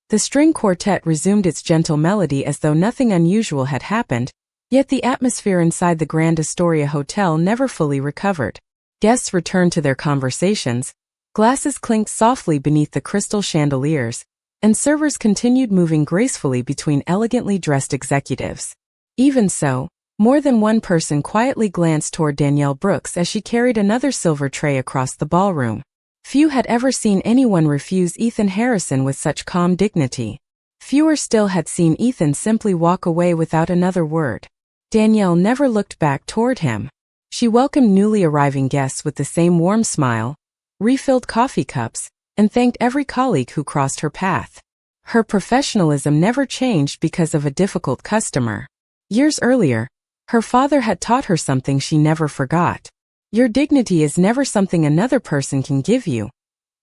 The string quartet resumed its gentle melody as though nothing unusual had happened, yet the atmosphere inside the Grand Astoria Hotel never fully recovered. Guests returned to their conversations, glasses clinked softly beneath the crystal chandeliers, and servers continued moving gracefully between elegantly dressed executives. Even so, more than one person quietly glanced toward Danielle Brooks as she carried another silver tray across the ballroom. Few had ever seen anyone refuse Ethan Harrison with such calm dignity. Fewer still had seen Ethan simply walk away without another word. Danielle never looked back toward him. She welcomed newly arriving guests with the same warm smile, refilled coffee cups, and thanked every colleague who crossed her path. Her professionalism never changed because of a difficult customer. Years earlier, her father had taught her something she never forgot. Your dignity is never something another person can give you,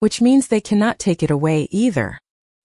which means they cannot take it away either.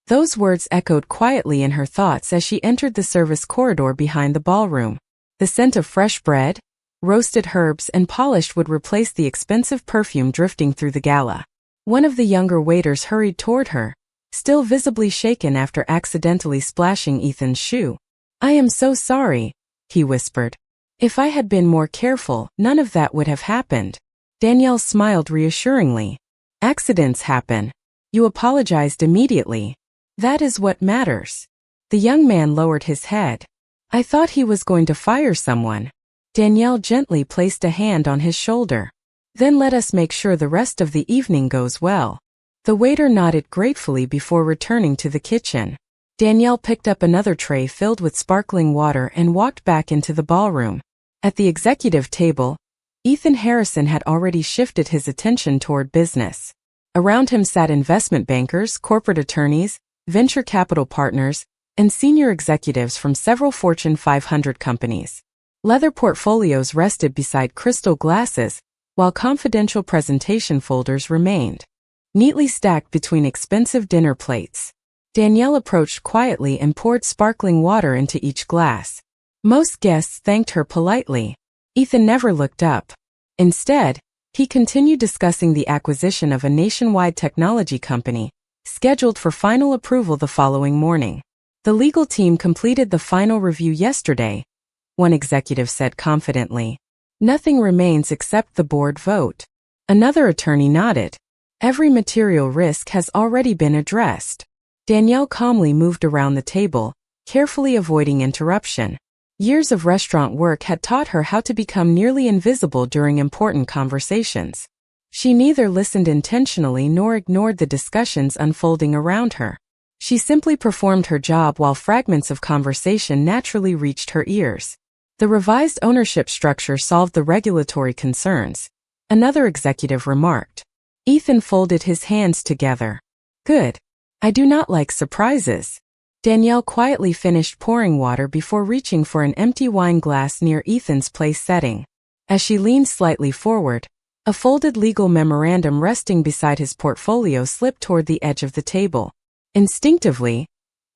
Those words echoed quietly in her thoughts as she entered the service corridor behind the ballroom. The scent of fresh bread, roasted herbs, and polished wood replaced the expensive perfume drifting through the gala. One of the younger waiters hurried toward her, still visibly shaken after accidentally splashing Ethan's shoe. "I am so sorry," he whispered. "If I had been more careful, none of that would have happened." Danielle smiled reassuringly. "Accidents happen. You apologized immediately. That is what matters." The young man lowered his head. "I thought he was going to fire someone." Danielle gently placed a hand on his shoulder. "Then let us make sure the rest of the evening goes well." The waiter nodded gratefully before returning to the kitchen. Danielle picked up another tray filled with sparkling water and walked back into the ballroom. At the executive table, Ethan Harrison had already shifted his attention toward business. Around him sat investment bankers, corporate attorneys, venture capital partners, and senior executives from several Fortune 500 companies. Leather portfolios rested beside crystal glasses, while confidential presentation folders remained neatly stacked between expensive dinner plates. Danielle approached quietly and poured sparkling water into each glass. Most guests thanked her politely. Ethan never looked up. Instead, he continued discussing the acquisition of a nationwide technology company, scheduled for final approval the following morning. "The legal team completed the final review yesterday," one executive said confidently. "Nothing remains except the board vote." Another attorney nodded. "Every material risk has already been addressed." Danielle calmly moved around the table, carefully avoiding interruption. Years of restaurant work had taught her how to become nearly invisible during important conversations. She neither listened intentionally nor ignored the discussions unfolding around her. She simply performed her job while fragments of conversation naturally reached her ears. The revised ownership structure solved the regulatory concerns, another executive remarked. Ethan folded his hands together. "Good. I do not like surprises." Danielle quietly finished pouring water before reaching for an empty wine glass near Ethan's place setting. As she leaned slightly forward, a folded legal memorandum resting beside his portfolio slipped toward the edge of the table. Instinctively,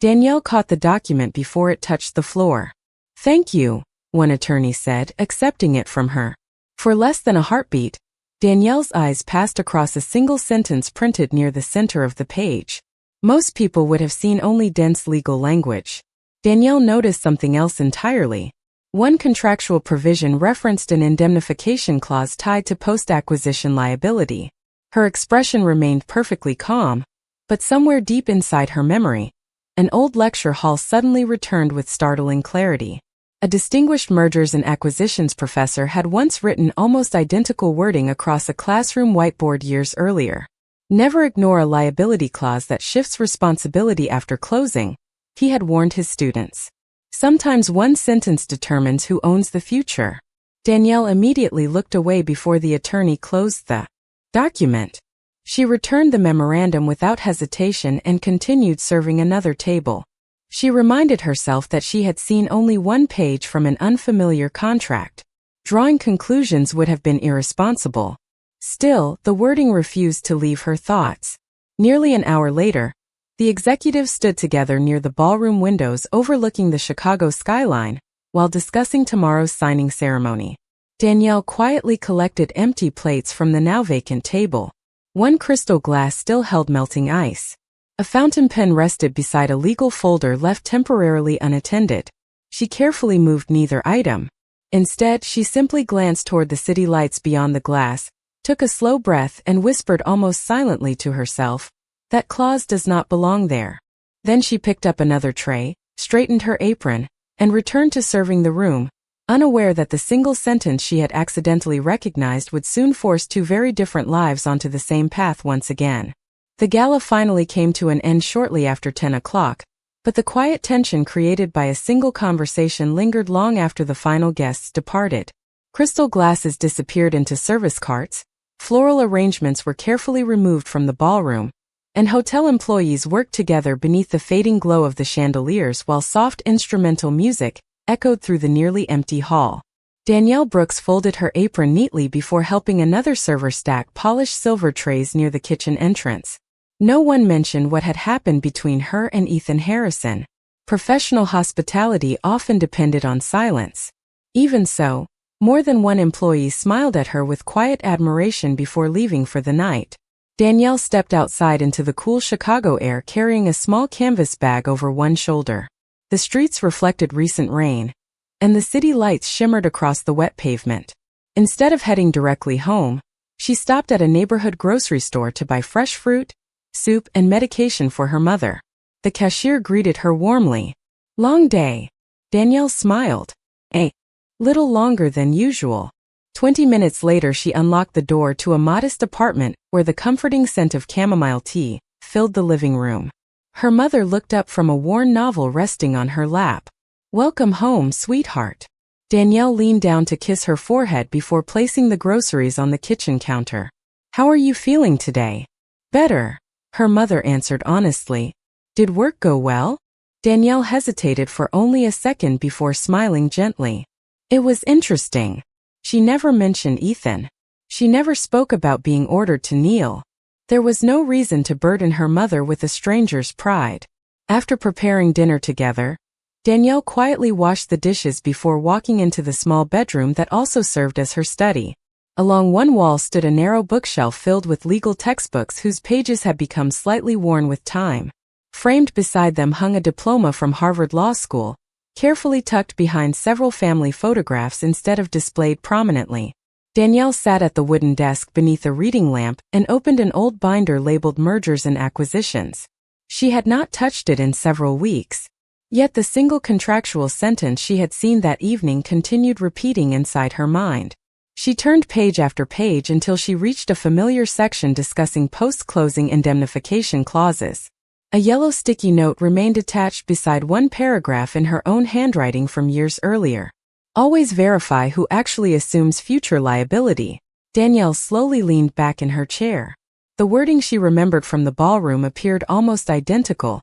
Danielle caught the document before it touched the floor. "Thank you," one attorney said, accepting it from her. For less than a heartbeat, Danielle's eyes passed across a single sentence printed near the center of the page. Most people would have seen only dense legal language. Danielle noticed something else entirely. One contractual provision referenced an indemnification clause tied to post-acquisition liability. Her expression remained perfectly calm, but somewhere deep inside her memory, an old lecture hall suddenly returned with startling clarity. A distinguished mergers and acquisitions professor had once written almost identical wording across a classroom whiteboard years earlier. "Never ignore a liability clause that shifts responsibility after closing," he had warned his students. Sometimes one sentence determines who owns the future. Danielle immediately looked away before the attorney closed the document. She returned the memorandum without hesitation and continued serving another table. She reminded herself that she had seen only one page from an unfamiliar contract. Drawing conclusions would have been irresponsible. Still, the wording refused to leave her thoughts. Nearly an hour later, the executives stood together near the ballroom windows overlooking the Chicago skyline, while discussing tomorrow's signing ceremony. Danielle quietly collected empty plates from the now vacant table. One crystal glass still held melting ice. A fountain pen rested beside a legal folder left temporarily unattended. She carefully moved neither item. Instead, she simply glanced toward the city lights beyond the glass, took a slow breath and whispered almost silently to herself, "That clause does not belong there." Then she picked up another tray, straightened her apron, and returned to serving the room, unaware that the single sentence she had accidentally recognized would soon force two very different lives onto the same path once again. The gala finally came to an end shortly after 10 o'clock, but the quiet tension created by a single conversation lingered long after the final guests departed. Crystal glasses disappeared into service carts, floral arrangements were carefully removed from the ballroom, and hotel employees worked together beneath the fading glow of the chandeliers while soft instrumental music echoed through the nearly empty hall. Danielle Brooks folded her apron neatly before helping another server stack polished silver trays near the kitchen entrance. No one mentioned what had happened between her and Ethan Harrison. Professional hospitality often depended on silence. Even so, more than one employee smiled at her with quiet admiration before leaving for the night. Danielle stepped outside into the cool Chicago air carrying a small canvas bag over one shoulder. The streets reflected recent rain, and the city lights shimmered across the wet pavement. Instead of heading directly home, she stopped at a neighborhood grocery store to buy fresh fruit, soup, and medication for her mother. The cashier greeted her warmly. "Long day." Danielle smiled. "A little longer than usual." 20 minutes later she unlocked the door to a modest apartment where the comforting scent of chamomile tea filled the living room. Her mother looked up from a worn novel resting on her lap. "Welcome home, sweetheart." Danielle leaned down to kiss her forehead before placing the groceries on the kitchen counter. "How are you feeling today?" "Better," her mother answered honestly. "Did work go well?" Danielle hesitated for only a second before smiling gently. "It was interesting." She never mentioned Ethan. She never spoke about being ordered to kneel. There was no reason to burden her mother with a stranger's pride. After preparing dinner together, Danielle quietly washed the dishes before walking into the small bedroom that also served as her study. Along one wall stood a narrow bookshelf filled with legal textbooks whose pages had become slightly worn with time. Framed beside them hung a diploma from Harvard Law School, carefully tucked behind several family photographs instead of displayed prominently. Danielle sat at the wooden desk beneath a reading lamp and opened an old binder labeled Mergers and Acquisitions. She had not touched it in several weeks. Yet the single contractual sentence she had seen that evening continued repeating inside her mind. She turned page after page until she reached a familiar section discussing post-closing indemnification clauses. A yellow sticky note remained attached beside one paragraph in her own handwriting from years earlier. "Always verify who actually assumes future liability." Danielle slowly leaned back in her chair. The wording she remembered from the ballroom appeared almost identical,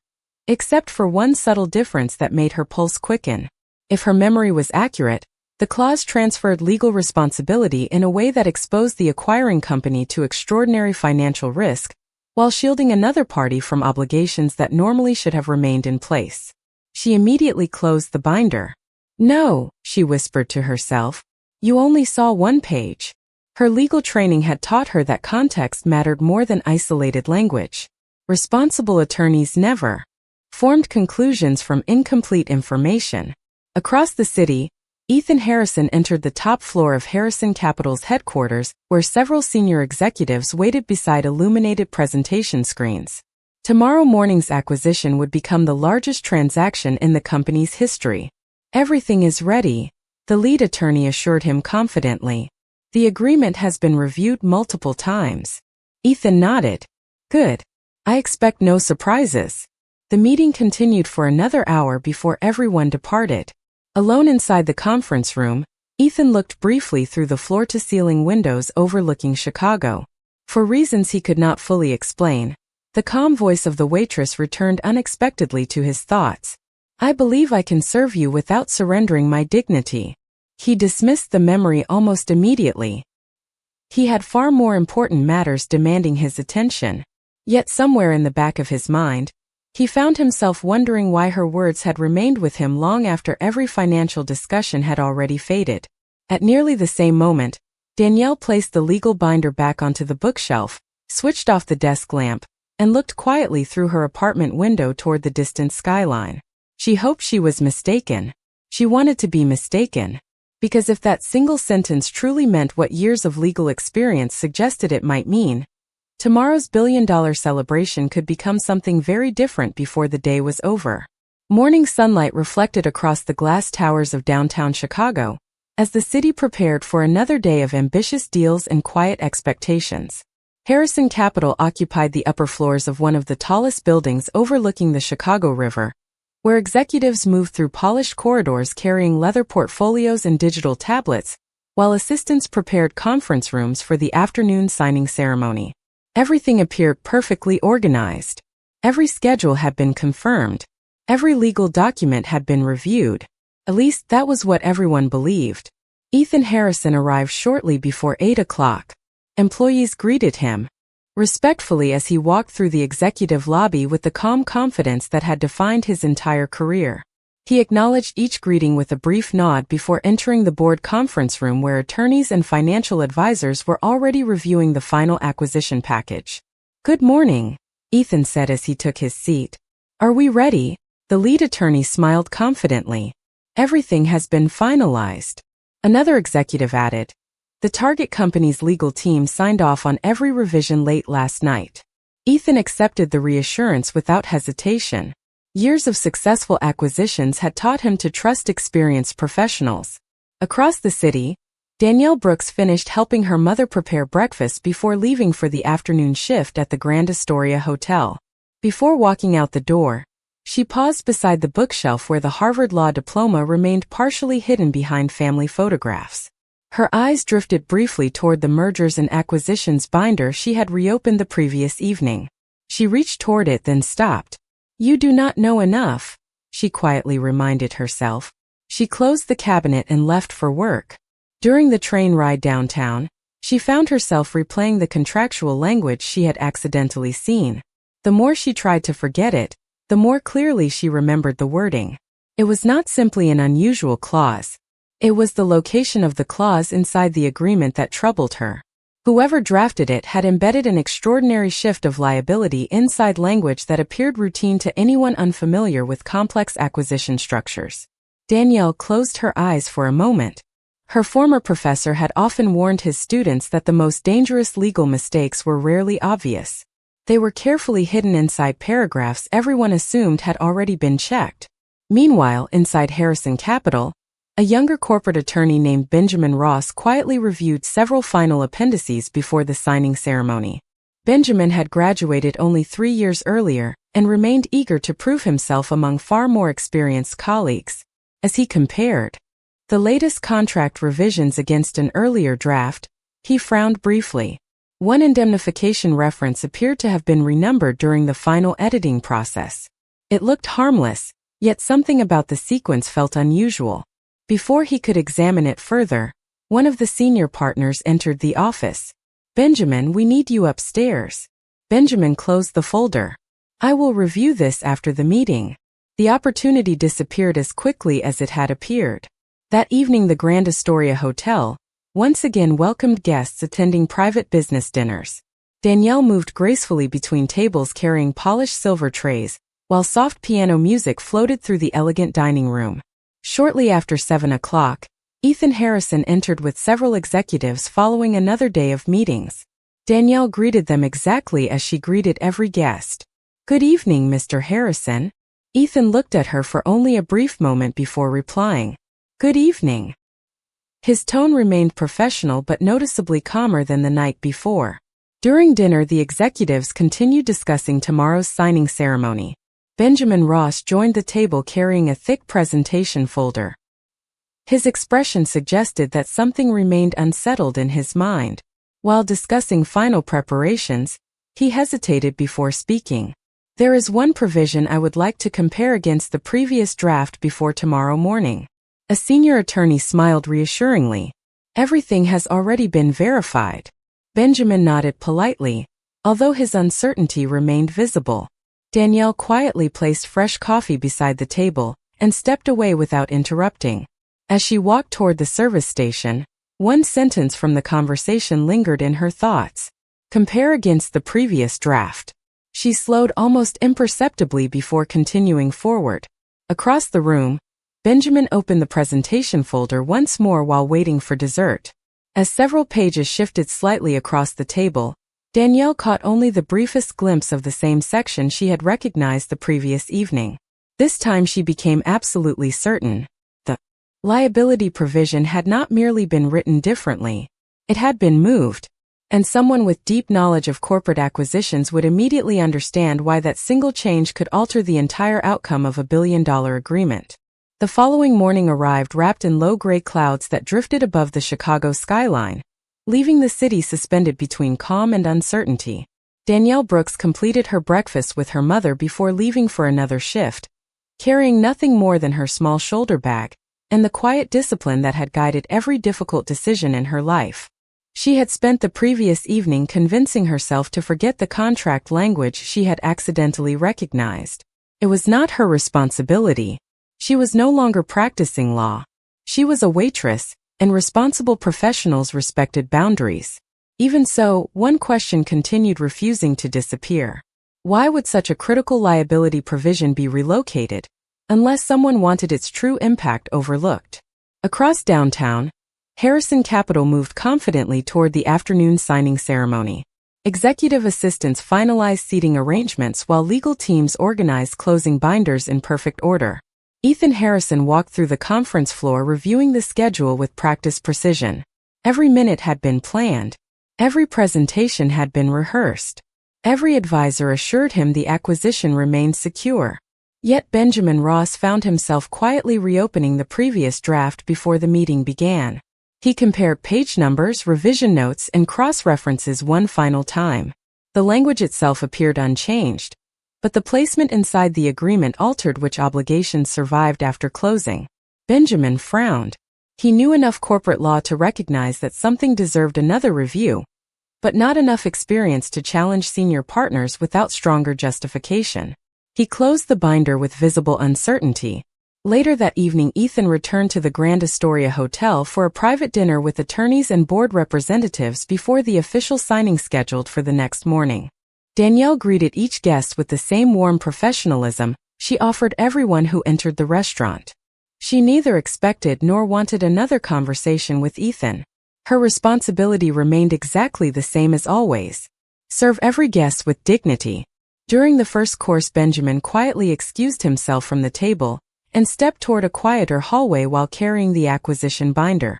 except for one subtle difference that made her pulse quicken. If her memory was accurate, the clause transferred legal responsibility in a way that exposed the acquiring company to extraordinary financial risk, while shielding another party from obligations that normally should have remained in place. She immediately closed the binder. "No," she whispered to herself. "You only saw one page." Her legal training had taught her that context mattered more than isolated language. Responsible attorneys never formed conclusions from incomplete information. Across the city, Ethan Harrison entered the top floor of Harrison Capital's headquarters, where several senior executives waited beside illuminated presentation screens. Tomorrow morning's acquisition would become the largest transaction in the company's history. "Everything is ready," the lead attorney assured him confidently. "The agreement has been reviewed multiple times." Ethan nodded. "Good. I expect no surprises." The meeting continued for another hour before everyone departed. Alone inside the conference room, Ethan looked briefly through the floor-to-ceiling windows overlooking Chicago. For reasons he could not fully explain, the calm voice of the waitress returned unexpectedly to his thoughts. "I believe I can serve you without surrendering my dignity." He dismissed the memory almost immediately. He had far more important matters demanding his attention. Yet somewhere in the back of his mind, he found himself wondering why her words had remained with him long after every financial discussion had already faded. At nearly the same moment, Danielle placed the legal binder back onto the bookshelf, switched off the desk lamp, and looked quietly through her apartment window toward the distant skyline. She hoped she was mistaken. She wanted to be mistaken. Because if that single sentence truly meant what years of legal experience suggested it might mean, tomorrow's billion-dollar celebration could become something very different before the day was over. Morning sunlight reflected across the glass towers of downtown Chicago, as the city prepared for another day of ambitious deals and quiet expectations. Harrison Capital occupied the upper floors of one of the tallest buildings overlooking the Chicago River, where executives moved through polished corridors carrying leather portfolios and digital tablets, while assistants prepared conference rooms for the afternoon signing ceremony. Everything appeared perfectly organized. Every schedule had been confirmed. Every legal document had been reviewed. At least that was what everyone believed. Ethan Harrison arrived shortly before 8 o'clock. Employees greeted him respectfully as he walked through the executive lobby with the calm confidence that had defined his entire career. He acknowledged each greeting with a brief nod before entering the board conference room where attorneys and financial advisors were already reviewing the final acquisition package. "Good morning," Ethan said as he took his seat. "Are we ready?" The lead attorney smiled confidently. "Everything has been finalized." Another executive added, "The target company's legal team signed off on every revision late last night." Ethan accepted the reassurance without hesitation. Years of successful acquisitions had taught him to trust experienced professionals. Across the city, Danielle Brooks finished helping her mother prepare breakfast before leaving for the afternoon shift at the Grand Astoria Hotel. Before walking out the door, she paused beside the bookshelf where the Harvard Law diploma remained partially hidden behind family photographs. Her eyes drifted briefly toward the mergers and acquisitions binder she had reopened the previous evening. She reached toward it then stopped. "You do not know enough," she quietly reminded herself. She closed the cabinet and left for work. During the train ride downtown, she found herself replaying the contractual language she had accidentally seen. The more she tried to forget it, the more clearly she remembered the wording. It was not simply an unusual clause. It was the location of the clause inside the agreement that troubled her. Whoever drafted it had embedded an extraordinary shift of liability inside language that appeared routine to anyone unfamiliar with complex acquisition structures. Danielle closed her eyes for a moment. Her former professor had often warned his students that the most dangerous legal mistakes were rarely obvious. They were carefully hidden inside paragraphs everyone assumed had already been checked. Meanwhile, inside Harrison Capital, a younger corporate attorney named Benjamin Ross quietly reviewed several final appendices before the signing ceremony. Benjamin had graduated only 3 years earlier and remained eager to prove himself among far more experienced colleagues. As he compared the latest contract revisions against an earlier draft, he frowned briefly. One indemnification reference appeared to have been renumbered during the final editing process. It looked harmless, yet something about the sequence felt unusual. Before he could examine it further, one of the senior partners entered the office. "Benjamin, we need you upstairs." Benjamin closed the folder. "I will review this after the meeting." The opportunity disappeared as quickly as it had appeared. That evening the Grand Astoria Hotel once again welcomed guests attending private business dinners. Danielle moved gracefully between tables carrying polished silver trays, while soft piano music floated through the elegant dining room. Shortly after 7 o'clock, Ethan Harrison entered with several executives following another day of meetings. Danielle greeted them exactly as she greeted every guest. "Good evening, Mr. Harrison." Ethan looked at her for only a brief moment before replying, "Good evening." His tone remained professional but noticeably calmer than the night before. During dinner, the executives continued discussing tomorrow's signing ceremony. Benjamin Ross joined the table carrying a thick presentation folder. His expression suggested that something remained unsettled in his mind. While discussing final preparations, he hesitated before speaking. "There is one provision I would like to compare against the previous draft before tomorrow morning." A senior attorney smiled reassuringly. "Everything has already been verified." Benjamin nodded politely, although his uncertainty remained visible. Danielle quietly placed fresh coffee beside the table and stepped away without interrupting. As she walked toward the service station, one sentence from the conversation lingered in her thoughts. "Compare against the previous draft." She slowed almost imperceptibly before continuing forward. Across the room, Benjamin opened the presentation folder once more while waiting for dessert. As several pages shifted slightly across the table, Danielle caught only the briefest glimpse of the same section she had recognized the previous evening. This time she became absolutely certain. The liability provision had not merely been written differently, it had been moved, and someone with deep knowledge of corporate acquisitions would immediately understand why that single change could alter the entire outcome of a billion-dollar agreement. The following morning arrived wrapped in low gray clouds that drifted above the Chicago skyline, leaving the city suspended between calm and uncertainty. Danielle Brooks completed her breakfast with her mother before leaving for another shift, carrying nothing more than her small shoulder bag and the quiet discipline that had guided every difficult decision in her life. She had spent the previous evening convincing herself to forget the contract language she had accidentally recognized. It was not her responsibility. She was no longer practicing law. She was a waitress, and responsible professionals respected boundaries. Even so, one question continued refusing to disappear. Why would such a critical liability provision be relocated, unless someone wanted its true impact overlooked? Across downtown, Harrison Capital moved confidently toward the afternoon signing ceremony. Executive assistants finalized seating arrangements while legal teams organized closing binders in perfect order. Ethan Harrison walked through the conference floor reviewing the schedule with practiced precision. Every minute had been planned. Every presentation had been rehearsed. Every advisor assured him the acquisition remained secure. Yet Benjamin Ross found himself quietly reopening the previous draft before the meeting began. He compared page numbers, revision notes, and cross-references one final time. The language itself appeared unchanged, but the placement inside the agreement altered which obligations survived after closing. Benjamin frowned. He knew enough corporate law to recognize that something deserved another review, but not enough experience to challenge senior partners without stronger justification. He closed the binder with visible uncertainty. Later that evening, Ethan returned to the Grand Astoria Hotel for a private dinner with attorneys and board representatives before the official signing scheduled for the next morning. Danielle greeted each guest with the same warm professionalism she offered everyone who entered the restaurant. She neither expected nor wanted another conversation with Ethan. Her responsibility remained exactly the same as always. Serve every guest with dignity. During the first course, Benjamin quietly excused himself from the table and stepped toward a quieter hallway while carrying the acquisition binder.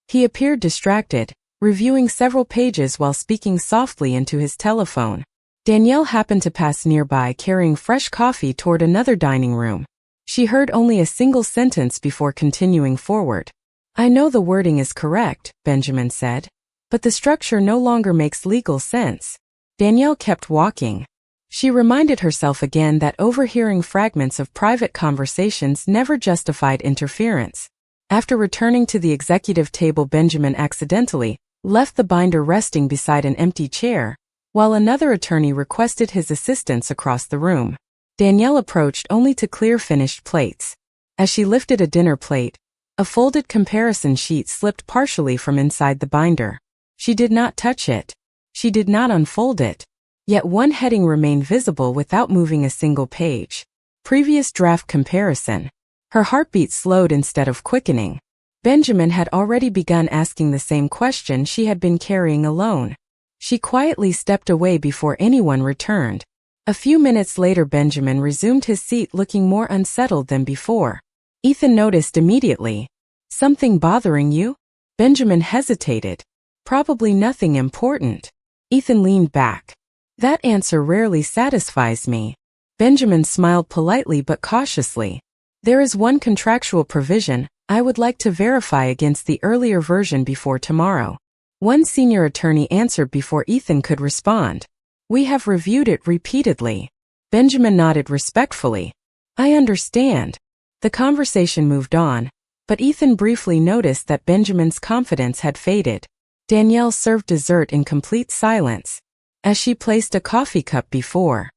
He appeared distracted, reviewing several pages while speaking softly into his telephone. Danielle happened to pass nearby carrying fresh coffee toward another dining room. She heard only a single sentence before continuing forward. "I know the wording is correct," Benjamin said, "but the structure no longer makes legal sense." Danielle kept walking. She reminded herself again that overhearing fragments of private conversations never justified interference. After returning to the executive table, Benjamin accidentally left the binder resting beside an empty chair, while another attorney requested his assistance across the room. Danielle approached only to clear finished plates. As she lifted a dinner plate, a folded comparison sheet slipped partially from inside the binder. She did not touch it. She did not unfold it. Yet one heading remained visible without moving a single page. Previous draft comparison. Her heartbeat slowed instead of quickening. Benjamin had already begun asking the same question she had been carrying alone. She quietly stepped away before anyone returned. A few minutes later, Benjamin resumed his seat looking more unsettled than before. Ethan noticed immediately. "Something bothering you?" Benjamin hesitated. "Probably nothing important." Ethan leaned back. "That answer rarely satisfies me." Benjamin smiled politely but cautiously. "There is one contractual provision I would like to verify against the earlier version before tomorrow." One senior attorney answered before Ethan could respond. "We have reviewed it repeatedly." Benjamin nodded respectfully. "I understand." The conversation moved on, but Ethan briefly noticed that Benjamin's confidence had faded. Danielle served dessert in complete silence. As she placed a coffee cup before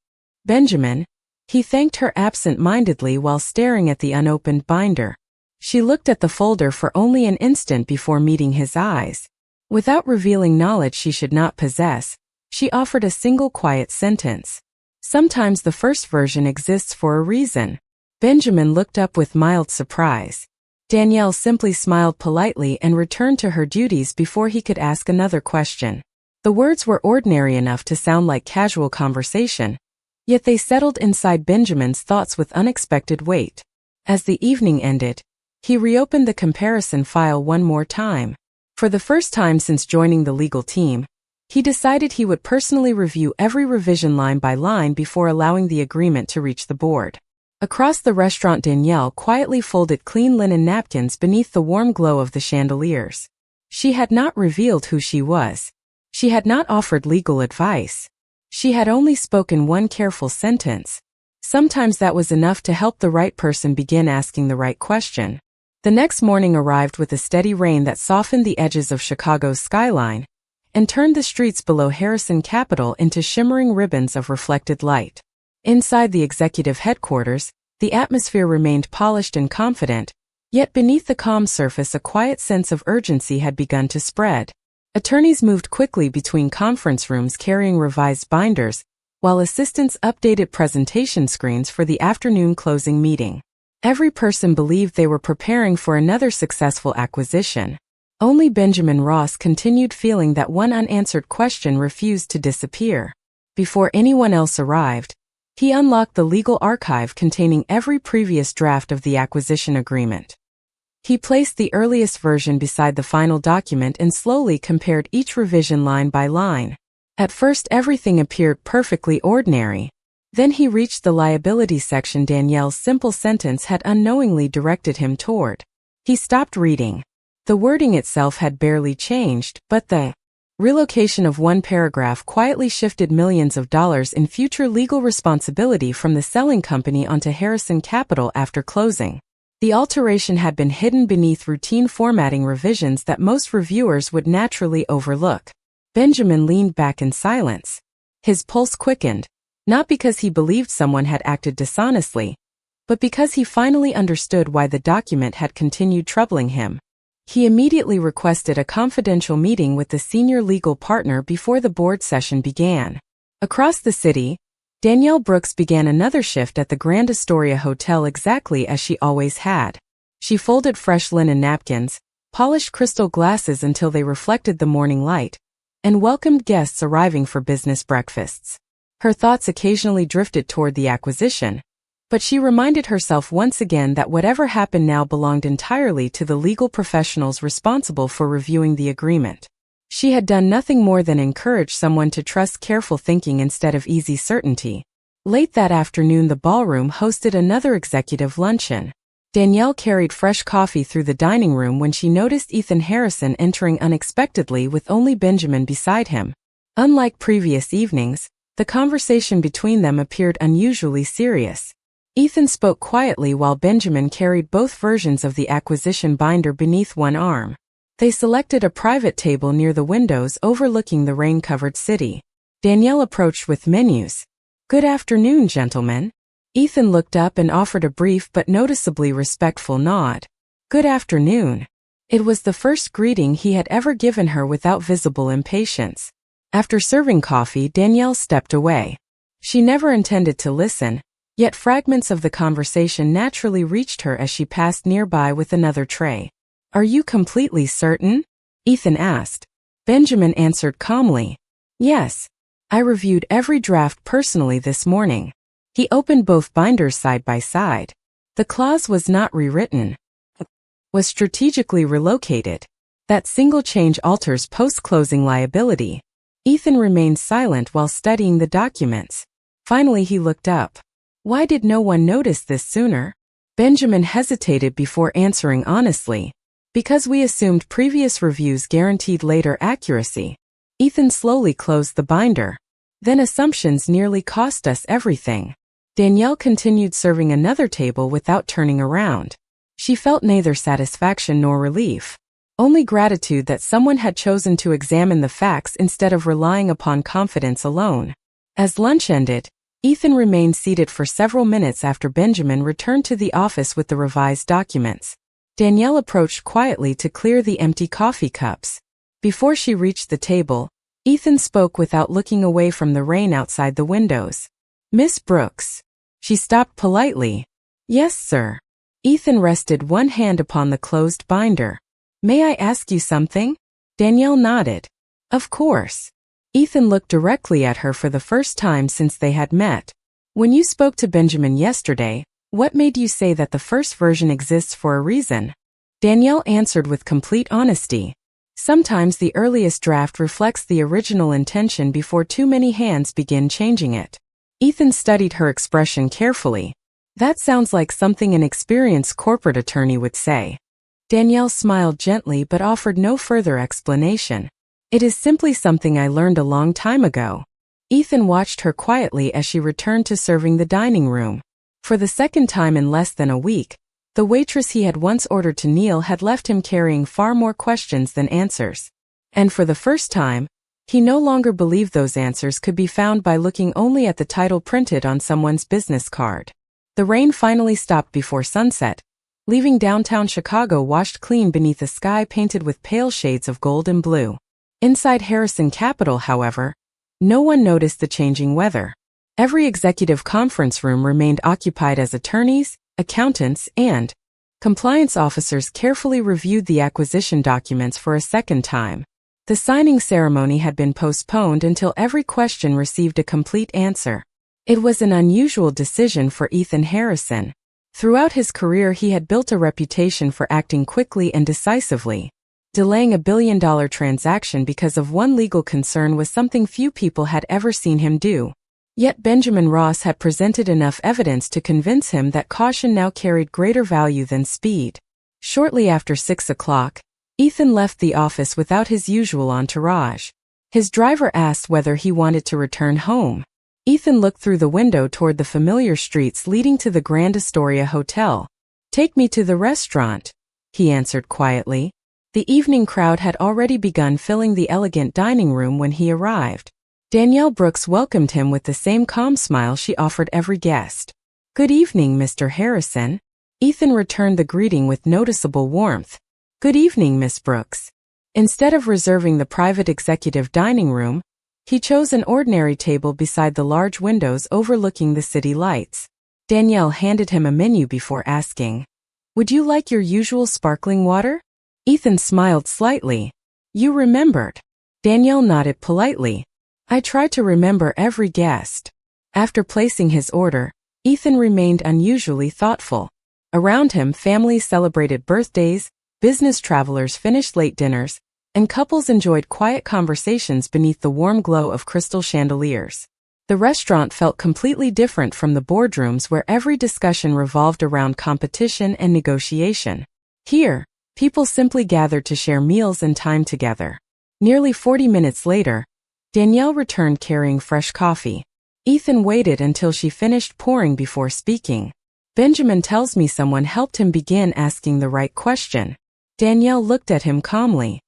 Benjamin, he thanked her absent-mindedly while staring at the unopened binder. She looked at the folder for only an instant before meeting his eyes. Without revealing knowledge she should not possess, she offered a single quiet sentence. Sometimes the first version exists for a reason. Benjamin looked up with mild surprise. Danielle simply smiled politely and returned to her duties before he could ask another question. The words were ordinary enough to sound like casual conversation, yet they settled inside Benjamin's thoughts with unexpected weight. As the evening ended, he reopened the comparison file one more time. For the first time since joining the legal team, he decided he would personally review every revision line by line before allowing the agreement to reach the board. Across the restaurant, Danielle quietly folded clean linen napkins beneath the warm glow of the chandeliers. She had not revealed who she was. She had not offered legal advice. She had only spoken one careful sentence. Sometimes that was enough to help the right person begin asking the right question. The next morning arrived with a steady rain that softened the edges of Chicago's skyline and turned the streets below Harrison Capitol into shimmering ribbons of reflected light. Inside the executive headquarters, the atmosphere remained polished and confident, yet beneath the calm surface a quiet sense of urgency had begun to spread. Attorneys moved quickly between conference rooms carrying revised binders, while assistants updated presentation screens for the afternoon closing meeting. Every person believed they were preparing for another successful acquisition. Only Benjamin Ross continued feeling that one unanswered question refused to disappear. Before anyone else arrived, he unlocked the legal archive containing every previous draft of the acquisition agreement. He placed the earliest version beside the final document and slowly compared each revision line by line. At first everything appeared perfectly ordinary. Then he reached the liability section Danielle's simple sentence had unknowingly directed him toward. He stopped reading. The wording itself had barely changed, but the relocation of one paragraph quietly shifted millions of dollars in future legal responsibility from the selling company onto Harrison Capitol after closing. The alteration had been hidden beneath routine formatting revisions that most reviewers would naturally overlook. Benjamin leaned back in silence. His pulse quickened, not because he believed someone had acted dishonestly, but because he finally understood why the document had continued troubling him. He immediately requested a confidential meeting with the senior legal partner before the board session began. Across the city, Danielle Brooks began another shift at the Grand Astoria Hotel exactly as she always had. She folded fresh linen napkins, polished crystal glasses until they reflected the morning light, and welcomed guests arriving for business breakfasts. Her thoughts occasionally drifted toward the acquisition, but she reminded herself once again that whatever happened now belonged entirely to the legal professionals responsible for reviewing the agreement. She had done nothing more than encourage someone to trust careful thinking instead of easy certainty. Late that afternoon, the ballroom hosted another executive luncheon. Danielle carried fresh coffee through the dining room when she noticed Ethan Harrison entering unexpectedly with only Benjamin beside him. Unlike previous evenings, the conversation between them appeared unusually serious. Ethan spoke quietly while Benjamin carried both versions of the acquisition binder beneath one arm. They selected a private table near the windows overlooking the rain-covered city. Danielle approached with menus. "Good afternoon, gentlemen." Ethan looked up and offered a brief but noticeably respectful nod. "Good afternoon." It was the first greeting he had ever given her without visible impatience. After serving coffee, Danielle stepped away. She never intended to listen, yet fragments of the conversation naturally reached her as she passed nearby with another tray. "Are you completely certain?" Ethan asked. Benjamin answered calmly. "Yes. I reviewed every draft personally this morning." He opened both binders side by side. The clause was not rewritten. Was strategically relocated. That single change alters post-closing liability. Ethan remained silent while studying the documents. Finally he looked up. "Why did no one notice this sooner?" Benjamin hesitated before answering honestly. "Because we assumed previous reviews guaranteed later accuracy." Ethan slowly closed the binder. "Then assumptions nearly cost us everything." Danielle continued serving another table without turning around. She felt neither satisfaction nor relief. Only gratitude that someone had chosen to examine the facts instead of relying upon confidence alone. As lunch ended, Ethan remained seated for several minutes after Benjamin returned to the office with the revised documents. Danielle approached quietly to clear the empty coffee cups. Before she reached the table, Ethan spoke without looking away from the rain outside the windows. Miss Brooks. She stopped politely. Yes, sir. Ethan rested one hand upon the closed binder. May I ask you something? Danielle nodded. Of course. Ethan looked directly at her for the first time since they had met. When you spoke to Benjamin yesterday, what made you say that the first version exists for a reason? Danielle answered with complete honesty. Sometimes the earliest draft reflects the original intention before too many hands begin changing it. Ethan studied her expression carefully. That sounds like something an experienced corporate attorney would say. Danielle smiled gently but offered no further explanation. It is simply something I learned a long time ago. Ethan watched her quietly as she returned to serving the dining room. For the second time in less than a week, the waitress he had once ordered to kneel had left him carrying far more questions than answers. And for the first time, he no longer believed those answers could be found by looking only at the title printed on someone's business card. The rain finally stopped before sunset, leaving downtown Chicago washed clean beneath a sky painted with pale shades of gold and blue. Inside Harrison Capitol, however, no one noticed the changing weather. Every executive conference room remained occupied as attorneys, accountants, and compliance officers carefully reviewed the acquisition documents for a second time. The signing ceremony had been postponed until every question received a complete answer. It was an unusual decision for Ethan Harrison. Throughout his career he had built a reputation for acting quickly and decisively. Delaying a billion-dollar transaction because of one legal concern was something few people had ever seen him do. Yet Benjamin Ross had presented enough evidence to convince him that caution now carried greater value than speed. Shortly after 6 o'clock, Ethan left the office without his usual entourage. His driver asked whether he wanted to return home. Ethan looked through the window toward the familiar streets leading to the Grand Astoria Hotel. Take me to the restaurant, he answered quietly. The evening crowd had already begun filling the elegant dining room when he arrived. Danielle Brooks welcomed him with the same calm smile she offered every guest. Good evening, Mr. Harrison. Ethan returned the greeting with noticeable warmth. Good evening, Miss Brooks. Instead of reserving the private executive dining room, he chose an ordinary table beside the large windows overlooking the city lights. Danielle handed him a menu before asking, Would you like your usual sparkling water? Ethan smiled slightly. You remembered. Danielle nodded politely. I try to remember every guest. After placing his order, Ethan remained unusually thoughtful. Around him, families celebrated birthdays, business travelers finished late dinners, and couples enjoyed quiet conversations beneath the warm glow of crystal chandeliers. The restaurant felt completely different from the boardrooms where every discussion revolved around competition and negotiation. Here, people simply gathered to share meals and time together. Nearly 40 minutes later, Danielle returned carrying fresh coffee. Ethan waited until she finished pouring before speaking. Benjamin tells me someone helped him begin asking the right question. Danielle looked at him calmly.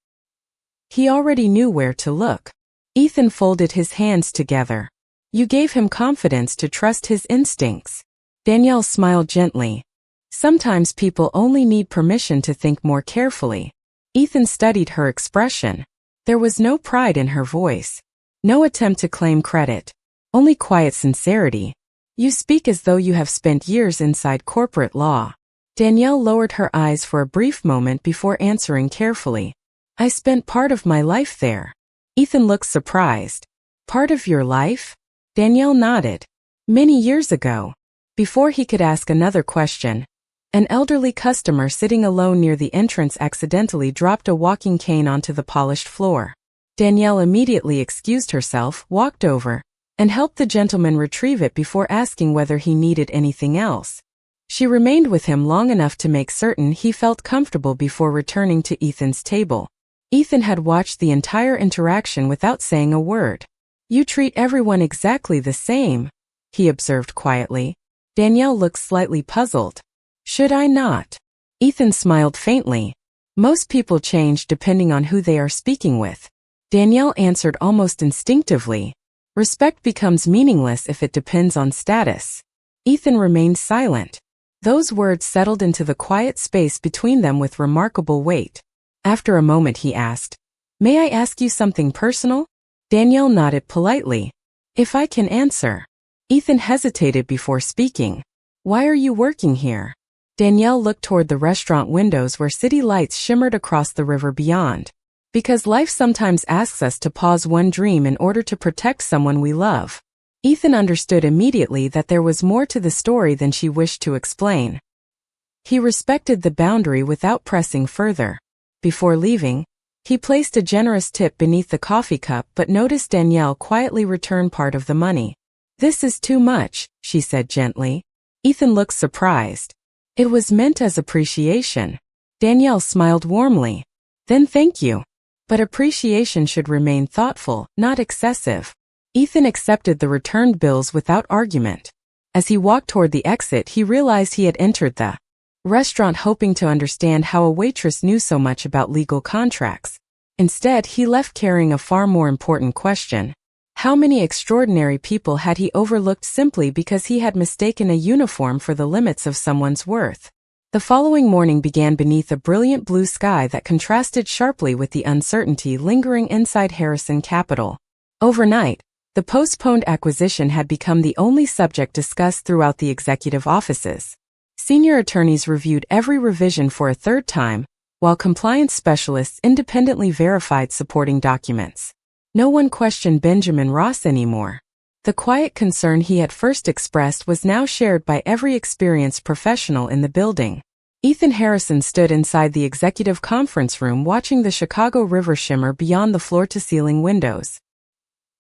He already knew where to look. Ethan folded his hands together. You gave him confidence to trust his instincts. Danielle smiled gently. Sometimes people only need permission to think more carefully. Ethan studied her expression. There was no pride in her voice. No attempt to claim credit. Only quiet sincerity. You speak as though you have spent years inside corporate law. Danielle lowered her eyes for a brief moment before answering carefully. I spent part of my life there. Ethan looked surprised. Part of your life? Danielle nodded. Many years ago. Before he could ask another question, an elderly customer sitting alone near the entrance accidentally dropped a walking cane onto the polished floor. Danielle immediately excused herself, walked over, and helped the gentleman retrieve it before asking whether he needed anything else. She remained with him long enough to make certain he felt comfortable before returning to Ethan's table. Ethan had watched the entire interaction without saying a word. You treat everyone exactly the same, he observed quietly. Danielle looked slightly puzzled. Should I not? Ethan smiled faintly. Most people change depending on who they are speaking with. Danielle answered almost instinctively. Respect becomes meaningless if it depends on status. Ethan remained silent. Those words settled into the quiet space between them with remarkable weight. After a moment he asked, May I ask you something personal? Danielle nodded politely. If I can answer. Ethan hesitated before speaking. Why are you working here? Danielle looked toward the restaurant windows where city lights shimmered across the river beyond. Because life sometimes asks us to pause one dream in order to protect someone we love. Ethan understood immediately that there was more to the story than she wished to explain. He respected the boundary without pressing further. Before leaving, he placed a generous tip beneath the coffee cup but noticed Danielle quietly return part of the money. This is too much, she said gently. Ethan looked surprised. It was meant as appreciation. Danielle smiled warmly. Then thank you. But appreciation should remain thoughtful, not excessive. Ethan accepted the returned bills without argument. As he walked toward the exit, he realized he had entered the restaurant hoping to understand how a waitress knew so much about legal contracts. Instead, he left carrying a far more important question. How many extraordinary people had he overlooked simply because he had mistaken a uniform for the limits of someone's worth? The following morning began beneath a brilliant blue sky that contrasted sharply with the uncertainty lingering inside Harrison Capital. Overnight, the postponed acquisition had become the only subject discussed throughout the executive offices. Senior attorneys reviewed every revision for a third time, while compliance specialists independently verified supporting documents. No one questioned Benjamin Ross anymore. The quiet concern he had first expressed was now shared by every experienced professional in the building. Ethan Harrison stood inside the executive conference room watching the Chicago River shimmer beyond the floor-to-ceiling windows.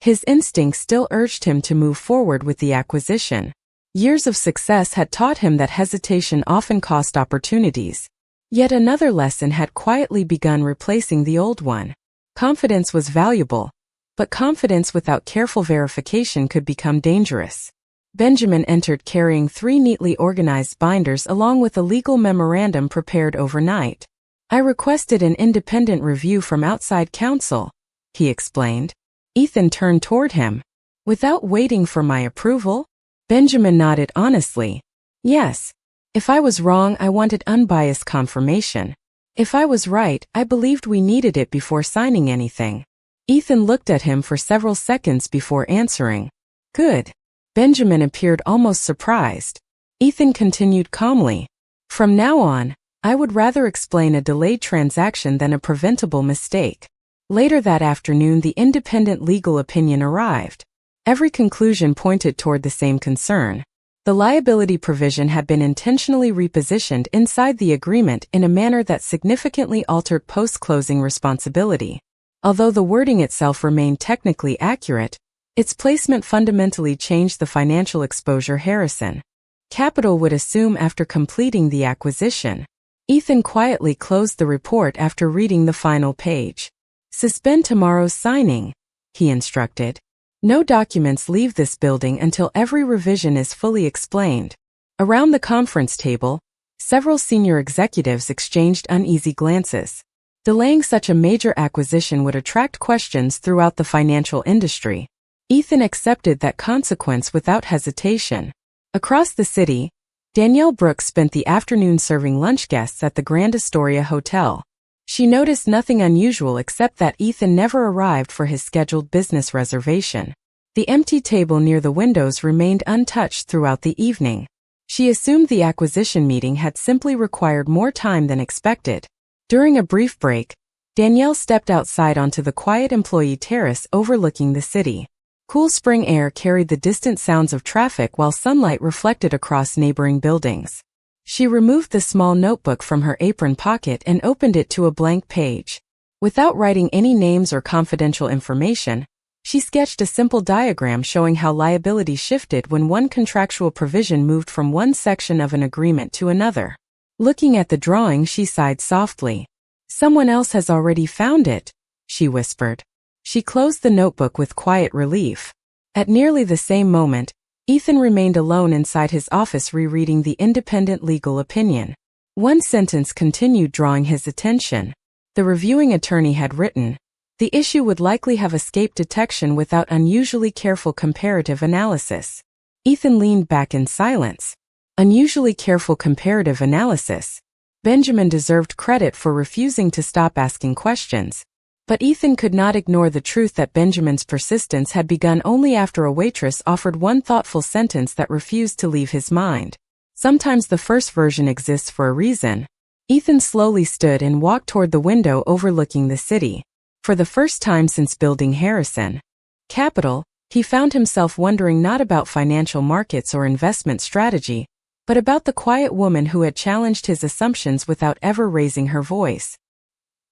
His instincts still urged him to move forward with the acquisition. Years of success had taught him that hesitation often cost opportunities. Yet another lesson had quietly begun replacing the old one. Confidence was valuable, but confidence without careful verification could become dangerous. Benjamin entered carrying 3 neatly organized binders along with a legal memorandum prepared overnight. I requested an independent review from outside counsel, he explained. Ethan turned toward him. Without waiting for my approval? Benjamin nodded honestly. Yes. If I was wrong, I wanted unbiased confirmation. If I was right, I believed we needed it before signing anything. Ethan looked at him for several seconds before answering. Good. Benjamin appeared almost surprised. Ethan continued calmly. From now on, I would rather explain a delayed transaction than a preventable mistake. Later that afternoon, the independent legal opinion arrived. Every conclusion pointed toward the same concern. The liability provision had been intentionally repositioned inside the agreement in a manner that significantly altered post-closing responsibility. Although the wording itself remained technically accurate, its placement fundamentally changed the financial exposure Harrison Capital would assume after completing the acquisition. Ethan quietly closed the report after reading the final page. Suspend tomorrow's signing, he instructed. No documents leave this building until every revision is fully explained. Around the conference table, several senior executives exchanged uneasy glances. Delaying such a major acquisition would attract questions throughout the financial industry. Ethan accepted that consequence without hesitation. Across the city, Danielle Brooks spent the afternoon serving lunch guests at the Grand Astoria Hotel. She noticed nothing unusual except that Ethan never arrived for his scheduled business reservation. The empty table near the windows remained untouched throughout the evening. She assumed the acquisition meeting had simply required more time than expected. During a brief break, Danielle stepped outside onto the quiet employee terrace overlooking the city. Cool spring air carried the distant sounds of traffic while sunlight reflected across neighboring buildings. She removed the small notebook from her apron pocket and opened it to a blank page. Without writing any names or confidential information, she sketched a simple diagram showing how liability shifted when one contractual provision moved from one section of an agreement to another. Looking at the drawing, she sighed softly. Someone else has already found it, she whispered. She closed the notebook with quiet relief. At nearly the same moment, Ethan remained alone inside his office rereading the independent legal opinion. One sentence continued drawing his attention. The reviewing attorney had written, "The issue would likely have escaped detection without unusually careful comparative analysis." Ethan leaned back in silence. Unusually careful comparative analysis. Benjamin deserved credit for refusing to stop asking questions. But Ethan could not ignore the truth that Benjamin's persistence had begun only after a waitress offered one thoughtful sentence that refused to leave his mind. Sometimes the first version exists for a reason. Ethan slowly stood and walked toward the window overlooking the city. For the first time since building Harrison Capital, he found himself wondering not about financial markets or investment strategy, but about the quiet woman who had challenged his assumptions without ever raising her voice.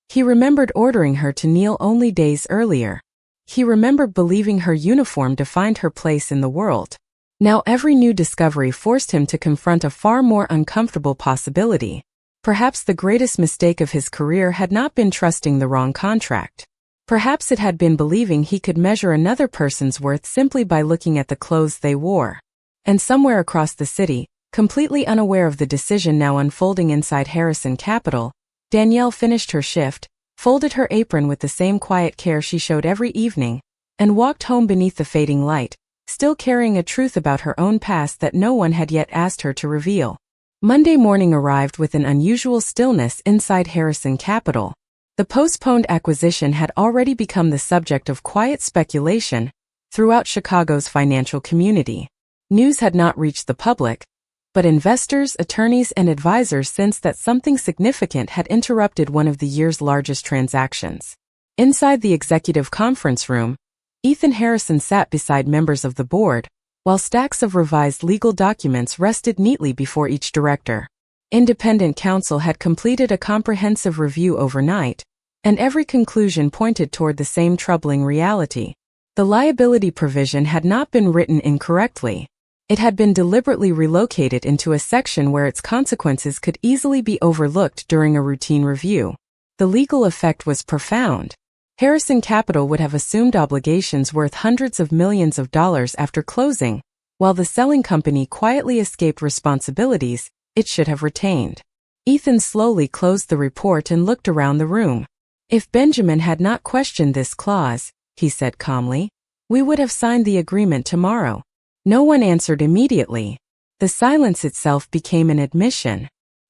He remembered ordering her to kneel only days earlier. He remembered believing her uniform defined her place in the world. Now every new discovery forced him to confront a far more uncomfortable possibility. Perhaps the greatest mistake of his career had not been trusting the wrong contract. Perhaps it had been believing he could measure another person's worth simply by looking at the clothes they wore. And somewhere across the city, completely unaware of the decision now unfolding inside Harrison Capital, Danielle finished her shift, folded her apron with the same quiet care she showed every evening, and walked home beneath the fading light, still carrying a truth about her own past that no one had yet asked her to reveal. Monday morning arrived with an unusual stillness inside Harrison Capital. The postponed acquisition had already become the subject of quiet speculation throughout Chicago's financial community. News had not reached the public, but investors, attorneys, and advisors sensed that something significant had interrupted one of the year's largest transactions. Inside the executive conference room, Ethan Harrison sat beside members of the board, while stacks of revised legal documents rested neatly before each director. Independent counsel had completed a comprehensive review overnight, and every conclusion pointed toward the same troubling reality. The liability provision had not been written incorrectly. It had been deliberately relocated into a section where its consequences could easily be overlooked during a routine review. The legal effect was profound. Harrison Capital would have assumed obligations worth hundreds of millions of dollars after closing, while the selling company quietly escaped responsibilities it should have retained. Ethan slowly closed the report and looked around the room. If Benjamin had not questioned this clause, he said calmly, we would have signed the agreement tomorrow. No one answered immediately. The silence itself became an admission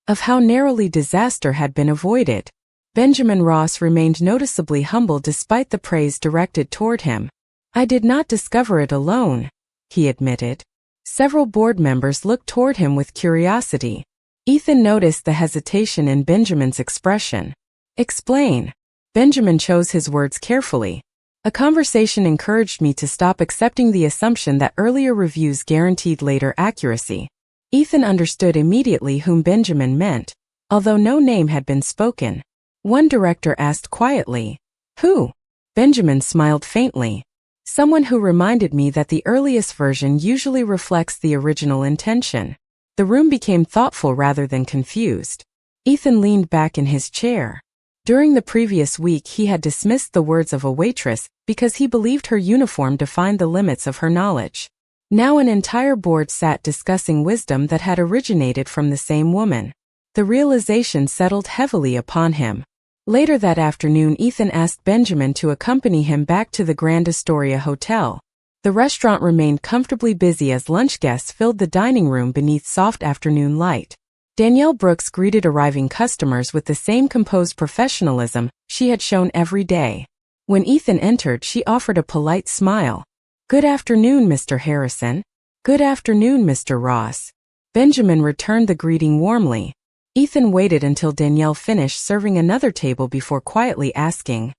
of how narrowly disaster had been avoided. Benjamin Ross remained noticeably humble despite the praise directed toward him. I did not discover it alone, he admitted. Several board members looked toward him with curiosity. Ethan noticed the hesitation in Benjamin's expression. Explain. Benjamin chose his words carefully. A conversation encouraged me to stop accepting the assumption that earlier reviews guaranteed later accuracy. Ethan understood immediately whom Benjamin meant, although no name had been spoken. One director asked quietly, "Who?" Benjamin smiled faintly. "Someone who reminded me that the earliest version usually reflects the original intention." The room became thoughtful rather than confused. Ethan leaned back in his chair. During the previous week he had dismissed the words of a waitress because he believed her uniform defined the limits of her knowledge. Now an entire board sat discussing wisdom that had originated from the same woman. The realization settled heavily upon him. Later that afternoon Ethan asked Benjamin to accompany him back to the Grand Astoria Hotel. The restaurant remained comfortably busy as lunch guests filled the dining room beneath soft afternoon light. Danielle Brooks greeted arriving customers with the same composed professionalism she had shown every day. When Ethan entered, she offered a polite smile. "Good afternoon, Mr. Harrison." "Good afternoon, Mr. Ross." Benjamin returned the greeting warmly. Ethan waited until Danielle finished serving another table before quietly asking,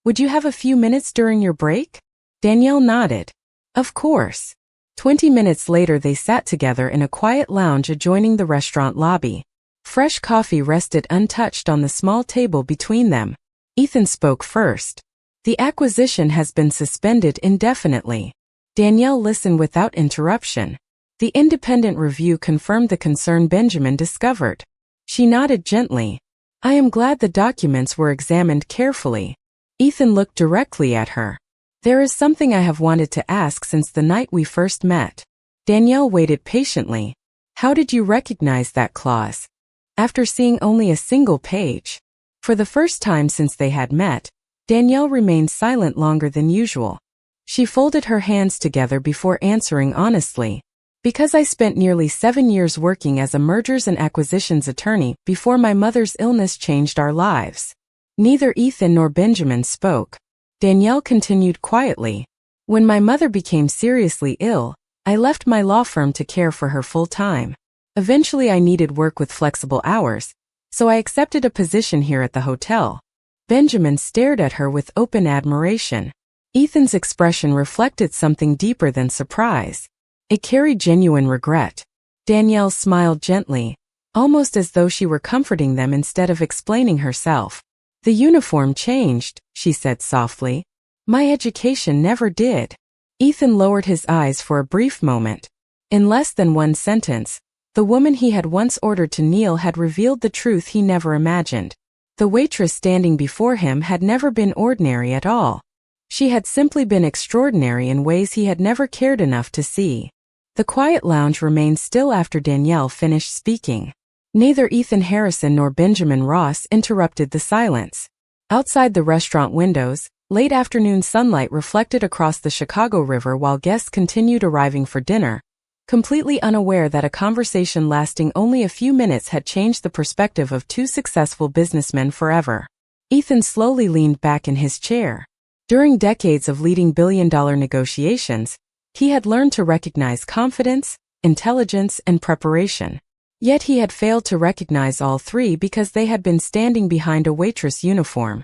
"Would you have a few minutes during your break?" Danielle nodded. "Of course." 20 minutes later they sat together in a quiet lounge adjoining the restaurant lobby. Fresh coffee rested untouched on the small table between them. Ethan spoke first. "The acquisition has been suspended indefinitely." Danielle listened without interruption. The independent review confirmed the concern Benjamin discovered. She nodded gently. "I am glad the documents were examined carefully." Ethan looked directly at her. "There is something I have wanted to ask since the night we first met." Danielle waited patiently. "How did you recognize that clause?" After seeing only a single page. For the first time since they had met, Danielle remained silent longer than usual. She folded her hands together before answering honestly. "Because I spent nearly 7 years working as a mergers and acquisitions attorney before my mother's illness changed our lives." Neither Ethan nor Benjamin spoke. Danielle continued quietly. When my mother became seriously ill, I left my law firm to care for her full time. Eventually I needed work with flexible hours, so I accepted a position here at the hotel. Benjamin stared at her with open admiration. Ethan's expression reflected something deeper than surprise. It carried genuine regret. Danielle smiled gently, almost as though she were comforting them instead of explaining herself. The uniform changed, she said softly. My education never did. Ethan lowered his eyes for a brief moment. In less than one sentence, the woman he had once ordered to kneel had revealed the truth he never imagined. The waitress standing before him had never been ordinary at all. She had simply been extraordinary in ways he had never cared enough to see. The quiet lounge remained still after Danielle finished speaking. Neither Ethan Harrison nor Benjamin Ross interrupted the silence. Outside the restaurant windows, late afternoon sunlight reflected across the Chicago River while guests continued arriving for dinner, completely unaware that a conversation lasting only a few minutes had changed the perspective of two successful businessmen forever. Ethan slowly leaned back in his chair. During decades of leading billion-dollar negotiations, he had learned to recognize confidence, intelligence, and preparation. Yet he had failed to recognize all three because they had been standing behind a waitress uniform.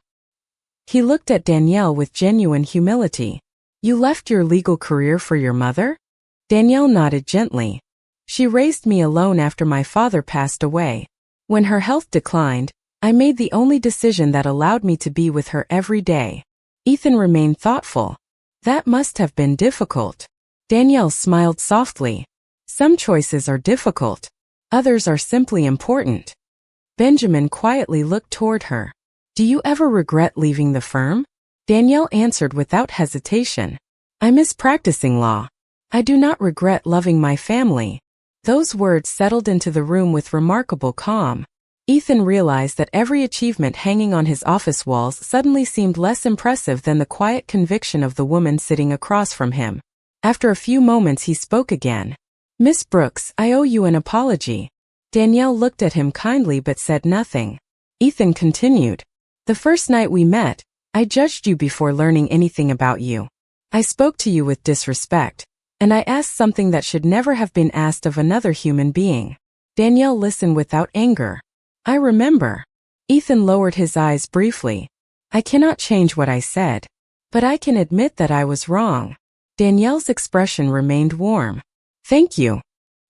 He looked at Danielle with genuine humility. You left your legal career for your mother? Danielle nodded gently. She raised me alone after my father passed away. When her health declined, I made the only decision that allowed me to be with her every day. Ethan remained thoughtful. That must have been difficult. Danielle smiled softly. Some choices are difficult. Others are simply important. Benjamin quietly looked toward her. Do you ever regret leaving the firm? Danielle answered without hesitation. I miss practicing law. I do not regret loving my family. Those words settled into the room with remarkable calm. Ethan realized that every achievement hanging on his office walls suddenly seemed less impressive than the quiet conviction of the woman sitting across from him. After a few moments he spoke again. Miss Brooks, I owe you an apology. Danielle looked at him kindly but said nothing. Ethan continued. The first night we met, I judged you before learning anything about you. I spoke to you with disrespect, and I asked something that should never have been asked of another human being. Danielle listened without anger. I remember. Ethan lowered his eyes briefly. I cannot change what I said, but I can admit that I was wrong. Danielle's expression remained warm. Thank you.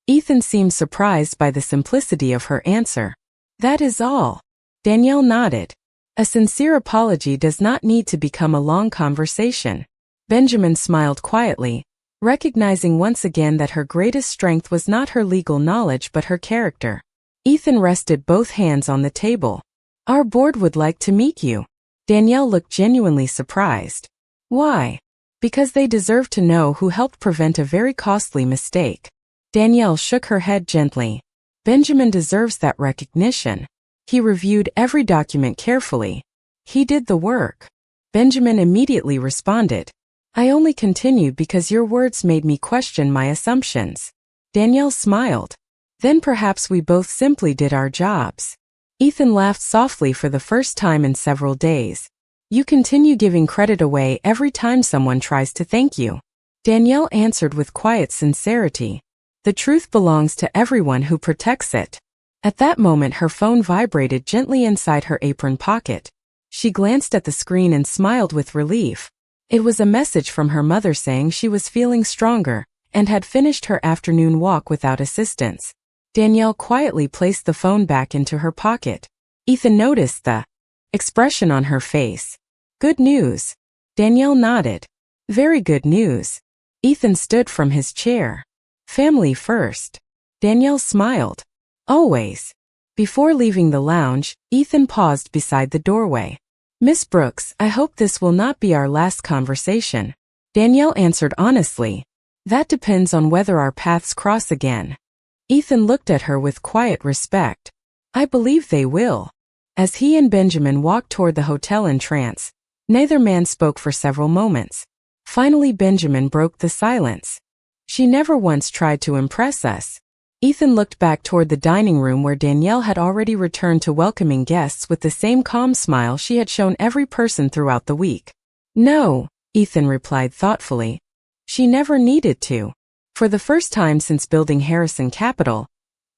Ethan seemed surprised by the simplicity of her answer. That is all. Danielle nodded. A sincere apology does not need to become a long conversation. Benjamin smiled quietly, recognizing once again that her greatest strength was not her legal knowledge but her character. Ethan rested both hands on the table. Our board would like to meet you. Danielle looked genuinely surprised. Why? Because they deserve to know who helped prevent a very costly mistake. Danielle shook her head gently. Benjamin deserves that recognition. He reviewed every document carefully. He did the work. Benjamin immediately responded. I only continued because your words made me question my assumptions. Danielle smiled. Then perhaps we both simply did our jobs. Ethan laughed softly for the first time in several days. You continue giving credit away every time someone tries to thank you. Danielle answered with quiet sincerity. The truth belongs to everyone who protects it. At that moment her phone vibrated gently inside her apron pocket. She glanced at the screen and smiled with relief. It was a message from her mother saying she was feeling stronger and had finished her afternoon walk without assistance. Danielle quietly placed the phone back into her pocket. Ethan noticed the expression on her face. Good news. Danielle nodded. Very good news. Ethan stood from his chair. Family first. Danielle smiled. Always. Before leaving the lounge, Ethan paused beside the doorway. Miss Brooks, I hope this will not be our last conversation. Danielle answered honestly. That depends on whether our paths cross again. Ethan looked at her with quiet respect. I believe they will. As he and Benjamin walked toward the hotel in trance, neither man spoke for several moments. Finally Benjamin broke the silence. She never once tried to impress us. Ethan looked back toward the dining room where Danielle had already returned to welcoming guests with the same calm smile she had shown every person throughout the week. No, Ethan replied thoughtfully. She never needed to. For the first time since building Harrison Capital,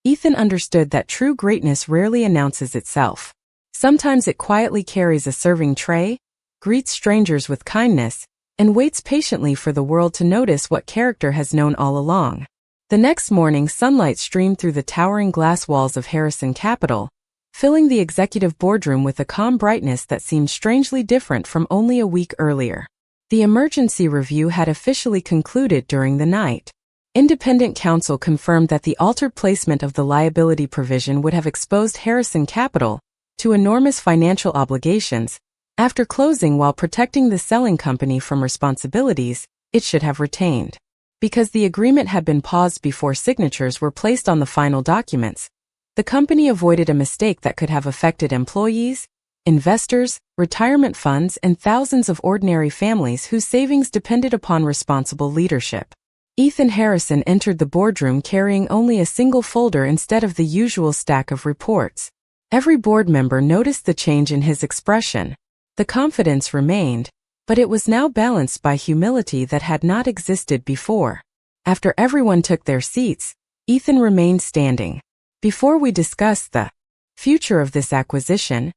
Ethan understood that true greatness rarely announces itself. Sometimes it quietly carries a serving tray, greets strangers with kindness, and waits patiently for the world to notice what character has known all along. The next morning, sunlight streamed through the towering glass walls of Harrison Capital, filling the executive boardroom with a calm brightness that seemed strangely different from only a week earlier. The emergency review had officially concluded during the night. Independent counsel confirmed that the altered placement of the liability provision would have exposed Harrison Capital to enormous financial obligations. After closing while protecting the selling company from responsibilities it should have retained. Because the agreement had been paused before signatures were placed on the final documents, the company avoided a mistake that could have affected employees, investors, retirement funds, and thousands of ordinary families whose savings depended upon responsible leadership. Ethan Harrison entered the boardroom carrying only a single folder instead of the usual stack of reports. Every board member noticed the change in his expression. The confidence remained, but it was now balanced by humility that had not existed before. After everyone took their seats, Ethan remained standing. Before we discuss the future of this acquisition,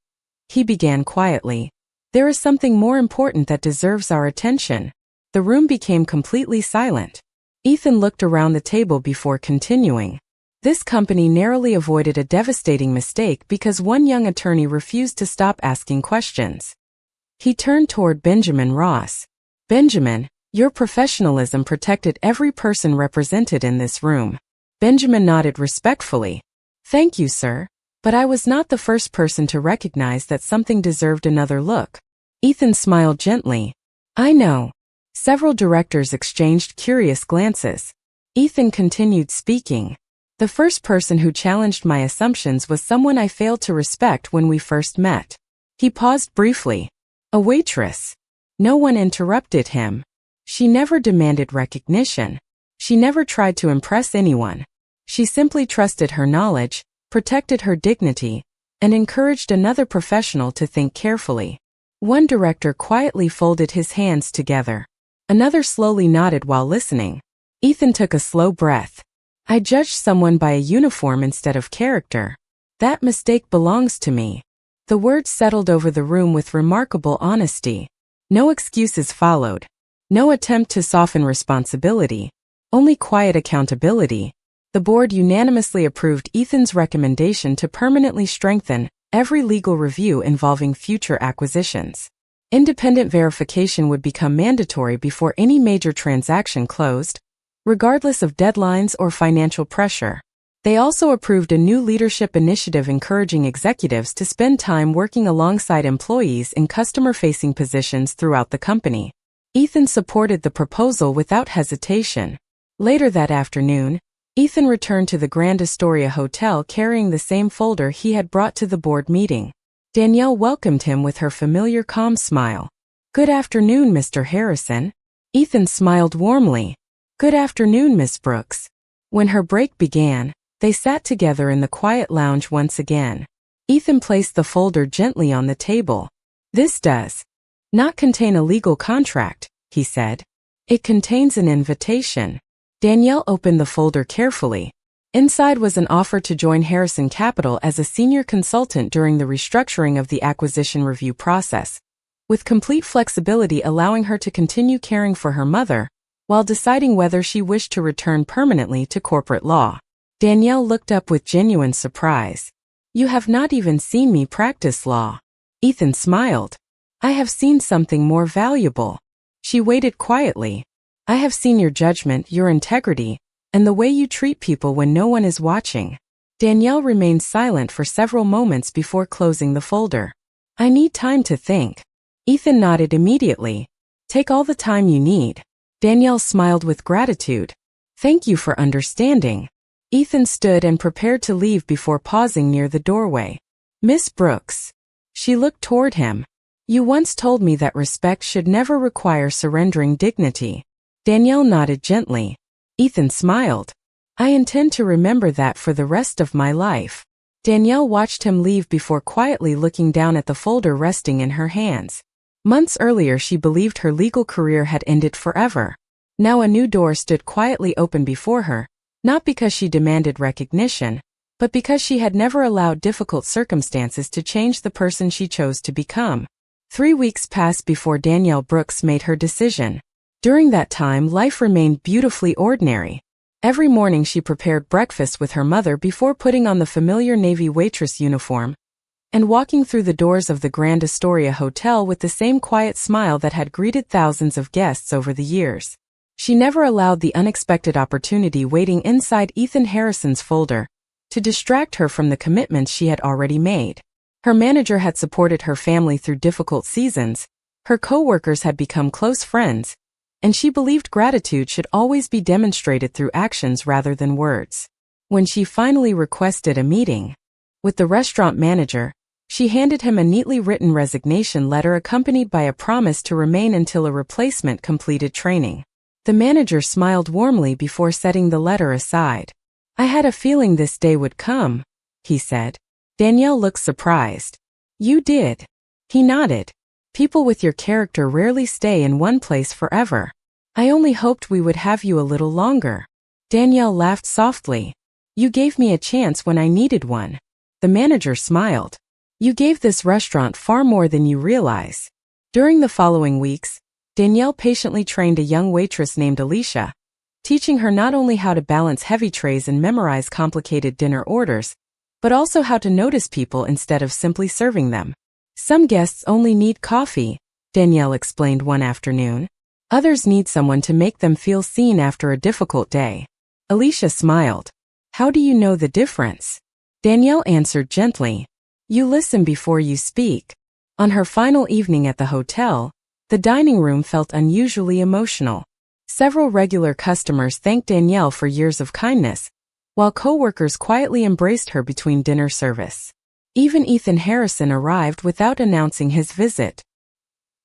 he began quietly, there is something more important that deserves our attention. The room became completely silent. Ethan looked around the table before continuing. This company narrowly avoided a devastating mistake because one young attorney refused to stop asking questions. He turned toward Benjamin Ross. Benjamin, your professionalism protected every person represented in this room. Benjamin nodded respectfully. Thank you, sir. But I was not the first person to recognize that something deserved another look. Ethan smiled gently. I know. Several directors exchanged curious glances. Ethan continued speaking. The first person who challenged my assumptions was someone I failed to respect when we first met. He paused briefly. A waitress. No one interrupted him. She never demanded recognition. She never tried to impress anyone. She simply trusted her knowledge, protected her dignity, and encouraged another professional to think carefully. One director quietly folded his hands together. Another slowly nodded while listening. Ethan took a slow breath. I judged someone by a uniform instead of character. That mistake belongs to me. The words settled over the room with remarkable honesty. No excuses followed. No attempt to soften responsibility. Only quiet accountability. The board unanimously approved Ethan's recommendation to permanently strengthen every legal review involving future acquisitions. Independent verification would become mandatory before any major transaction closed, regardless of deadlines or financial pressure. They also approved a new leadership initiative encouraging executives to spend time working alongside employees in customer-facing positions throughout the company. Ethan supported the proposal without hesitation. Later that afternoon, Ethan returned to the Grand Astoria Hotel carrying the same folder he had brought to the board meeting. Danielle welcomed him with her familiar calm smile. Good afternoon, Mr. Harrison. Ethan smiled warmly. Good afternoon, Miss Brooks. When her break began, they sat together in the quiet lounge once again. Ethan placed the folder gently on the table. This does not contain a legal contract, he said. It contains an invitation. Danielle opened the folder carefully. Inside was an offer to join Harrison Capital as a senior consultant during the restructuring of the acquisition review process, with complete flexibility allowing her to continue caring for her mother while deciding whether she wished to return permanently to corporate law. Danielle looked up with genuine surprise. You have not even seen me practice law. Ethan smiled. I have seen something more valuable. She waited quietly. I have seen your judgment, your integrity, and the way you treat people when no one is watching. Danielle remained silent for several moments before closing the folder. I need time to think. Ethan nodded immediately. Take all the time you need. Danielle smiled with gratitude. Thank you for understanding. Ethan stood and prepared to leave before pausing near the doorway. Miss Brooks. She looked toward him. You once told me that respect should never require surrendering dignity. Danielle nodded gently. Ethan smiled. I intend to remember that for the rest of my life. Danielle watched him leave before quietly looking down at the folder resting in her hands. Months earlier she believed her legal career had ended forever. Now a new door stood quietly open before her, not because she demanded recognition, but because she had never allowed difficult circumstances to change the person she chose to become. 3 weeks passed before Danielle Brooks made her decision. During that time, life remained beautifully ordinary. Every morning she prepared breakfast with her mother before putting on the familiar Navy waitress uniform and walking through the doors of the Grand Astoria Hotel with the same quiet smile that had greeted thousands of guests over the years. She never allowed the unexpected opportunity waiting inside Ethan Harrison's folder to distract her from the commitments she had already made. Her manager had supported her family through difficult seasons, her co-workers had become close friends, and she believed gratitude should always be demonstrated through actions rather than words. When she finally requested a meeting with the restaurant manager, she handed him a neatly written resignation letter accompanied by a promise to remain until a replacement completed training. The manager smiled warmly before setting the letter aside. "I had a feeling this day would come," he said. Danielle looked surprised. "You did?" He nodded. "People with your character rarely stay in one place forever. I only hoped we would have you a little longer." Danielle laughed softly. "You gave me a chance when I needed one." The manager smiled. "You gave this restaurant far more than you realize." During the following weeks, Danielle patiently trained a young waitress named Alicia, teaching her not only how to balance heavy trays and memorize complicated dinner orders, but also how to notice people instead of simply serving them. "Some guests only need coffee," Danielle explained one afternoon. "Others need someone to make them feel seen after a difficult day." Alicia smiled. "How do you know the difference?" Danielle answered gently. "You listen before you speak." On her final evening at the hotel, the dining room felt unusually emotional. Several regular customers thanked Danielle for years of kindness, while co-workers quietly embraced her between dinner service. Even Ethan Harrison arrived without announcing his visit.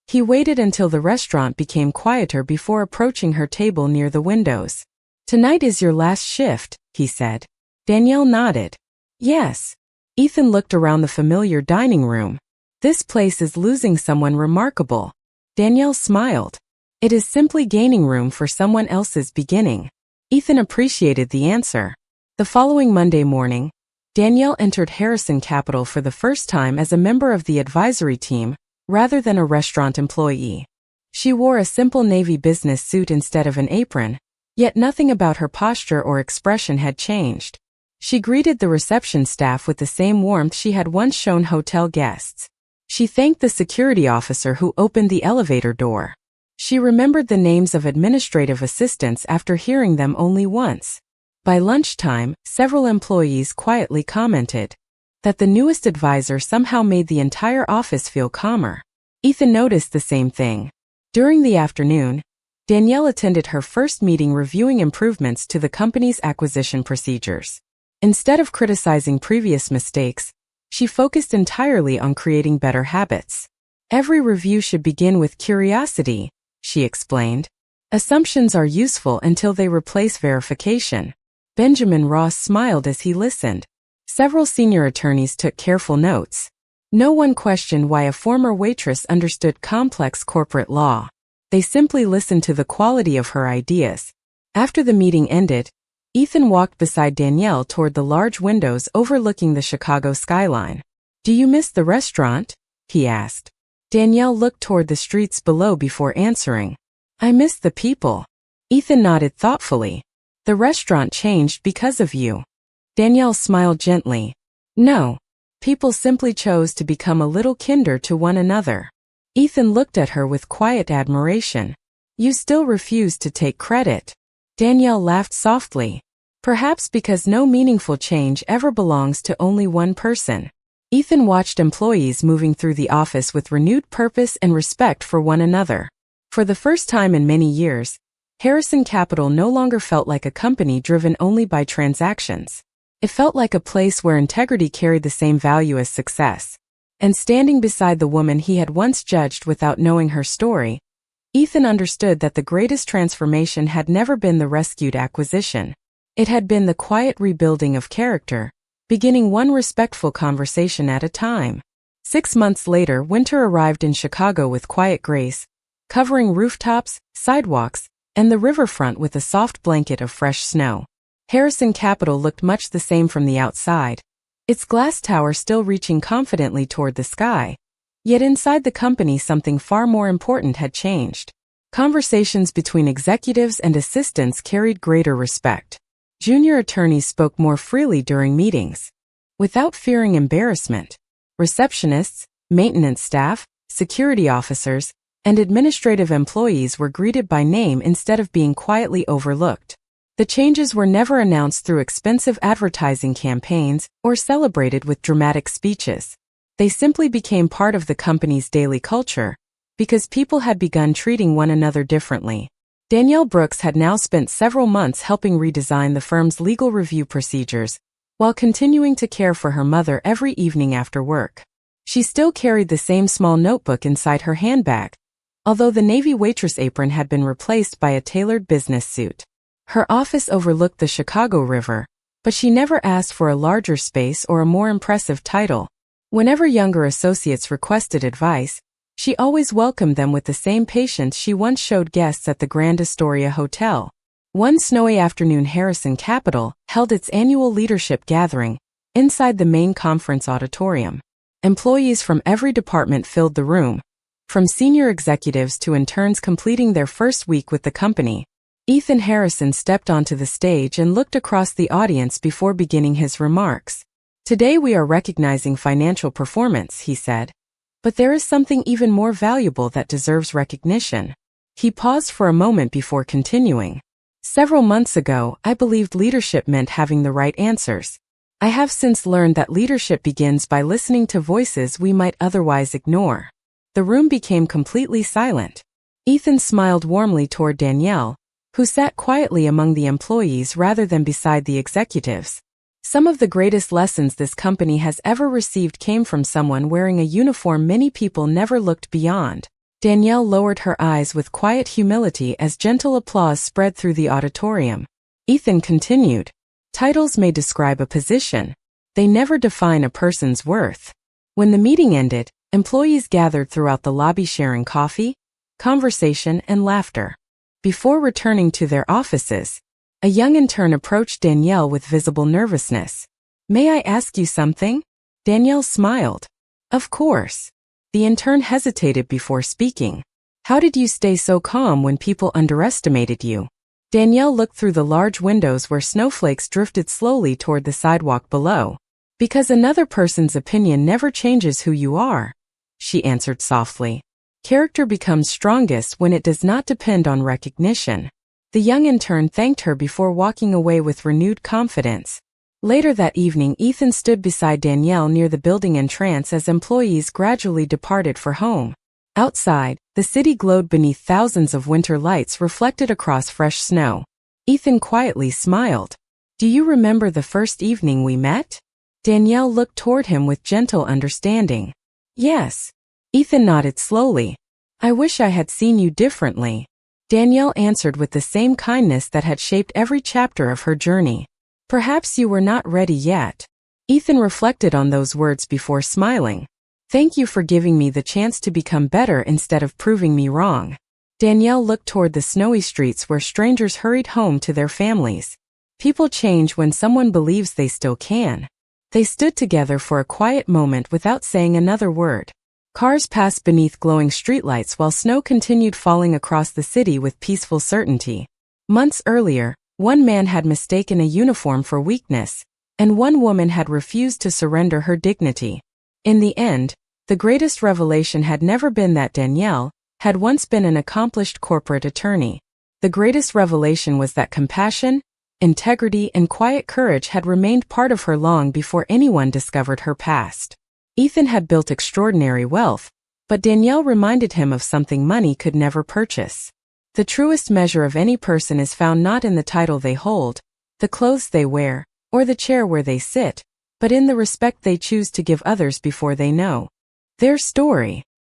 He waited until the restaurant became quieter before approaching her table near the windows. "Tonight is your last shift," he said. Danielle nodded. "Yes." Ethan looked around the familiar dining room. "This place is losing someone remarkable." Danielle smiled. "It is simply gaining room for someone else's beginning." Ethan appreciated the answer. The following Monday morning, Danielle entered Harrison Capital for the first time as a member of the advisory team, rather than a restaurant employee. She wore a simple navy business suit instead of an apron, yet nothing about her posture or expression had changed. She greeted the reception staff with the same warmth she had once shown hotel guests. She thanked the security officer who opened the elevator door. She remembered the names of administrative assistants after hearing them only once. By lunchtime, several employees quietly commented that the newest advisor somehow made the entire office feel calmer. Ethan noticed the same thing. During the afternoon, Danielle attended her first meeting reviewing improvements to the company's acquisition procedures. Instead of criticizing previous mistakes, she focused entirely on creating better habits. "Every review should begin with curiosity," she explained. "Assumptions are useful until they replace verification." Benjamin Ross smiled as he listened. Several senior attorneys took careful notes. No one questioned why a former waitress understood complex corporate law. They simply listened to the quality of her ideas. After the meeting ended, Ethan walked beside Danielle toward the large windows overlooking the Chicago skyline. "Do you miss the restaurant?" he asked. Danielle looked toward the streets below before answering. "I miss the people." Ethan nodded thoughtfully. "The restaurant changed because of you." Danielle smiled gently. "No. People simply chose to become a little kinder to one another." Ethan looked at her with quiet admiration. "You still refuse to take credit." Danielle laughed softly. "Perhaps because no meaningful change ever belongs to only one person." Ethan watched employees moving through the office with renewed purpose and respect for one another. For the first time in many years, Harrison Capital no longer felt like a company driven only by transactions. It felt like a place where integrity carried the same value as success. And standing beside the woman he had once judged without knowing her story, Ethan understood that the greatest transformation had never been the rescued acquisition. It had been the quiet rebuilding of character, beginning one respectful conversation at a time. 6 months later, winter arrived in Chicago with quiet grace, covering rooftops, sidewalks, and the riverfront with a soft blanket of fresh snow. Harrison Capitol looked much the same from the outside, its glass tower still reaching confidently toward the sky. Yet inside the company something far more important had changed. Conversations between executives and assistants carried greater respect. Junior attorneys spoke more freely during meetings, without fearing embarrassment. Receptionists, maintenance staff, security officers, and administrative employees were greeted by name instead of being quietly overlooked. The changes were never announced through expensive advertising campaigns or celebrated with dramatic speeches. They simply became part of the company's daily culture, because people had begun treating one another differently. Danielle Brooks had now spent several months helping redesign the firm's legal review procedures, while continuing to care for her mother every evening after work. She still carried the same small notebook inside her handbag, although the Navy waitress apron had been replaced by a tailored business suit. Her office overlooked the Chicago River, but she never asked for a larger space or a more impressive title. Whenever younger associates requested advice, she always welcomed them with the same patience she once showed guests at the Grand Astoria Hotel. One snowy afternoon, Harrison Capitol held its annual leadership gathering inside the main conference auditorium. Employees from every department filled the room, from senior executives to interns completing their first week with the company. Ethan Harrison stepped onto the stage and looked across the audience before beginning his remarks. "Today we are recognizing financial performance," he said. "But there is something even more valuable that deserves recognition." He paused for a moment before continuing. "Several months ago, I believed leadership meant having the right answers. I have since learned that leadership begins by listening to voices we might otherwise ignore." The room became completely silent. Ethan smiled warmly toward Danielle, who sat quietly among the employees rather than beside the executives. Some of the greatest lessons this company has ever received came from someone wearing a uniform many people never looked beyond. Danielle lowered her eyes with quiet humility as gentle applause spread through the auditorium. Ethan continued, "Titles may describe a position. They never define a person's worth." When the meeting ended, employees gathered throughout the lobby sharing coffee, conversation, and laughter. Before returning to their offices, a young intern approached Danielle with visible nervousness. "May I ask you something?" Danielle smiled. "Of course." The intern hesitated before speaking. "How did you stay so calm when people underestimated you?" Danielle looked through the large windows where snowflakes drifted slowly toward the sidewalk below. "Because another person's opinion never changes who you are," she answered softly. "Character becomes strongest when it does not depend on recognition." The young intern thanked her before walking away with renewed confidence. Later that evening, Ethan stood beside Danielle near the building entrance as employees gradually departed for home. Outside, the city glowed beneath thousands of winter lights reflected across fresh snow. Ethan quietly smiled. "Do you remember the first evening we met?" Danielle looked toward him with gentle understanding. "Yes." Ethan nodded slowly. "I wish I had seen you differently." Danielle answered with the same kindness that had shaped every chapter of her journey. "Perhaps you were not ready yet." Ethan reflected on those words before smiling. "Thank you for giving me the chance to become better instead of proving me wrong." Danielle looked toward the snowy streets where strangers hurried home to their families. People change when someone believes they still can. They stood together for a quiet moment without saying another word. Cars passed beneath glowing streetlights while snow continued falling across the city with peaceful certainty. Months earlier, one man had mistaken a uniform for weakness, and one woman had refused to surrender her dignity. In the end, the greatest revelation had never been that Danielle had once been an accomplished corporate attorney. The greatest revelation was that compassion, integrity, and quiet courage had remained part of her long before anyone discovered her past. Ethan had built extraordinary wealth, but Danielle reminded him of something money could never purchase. The truest measure of any person is found not in the title they hold, the clothes they wear, or the chair where they sit, but in the respect they choose to give others before they know their story.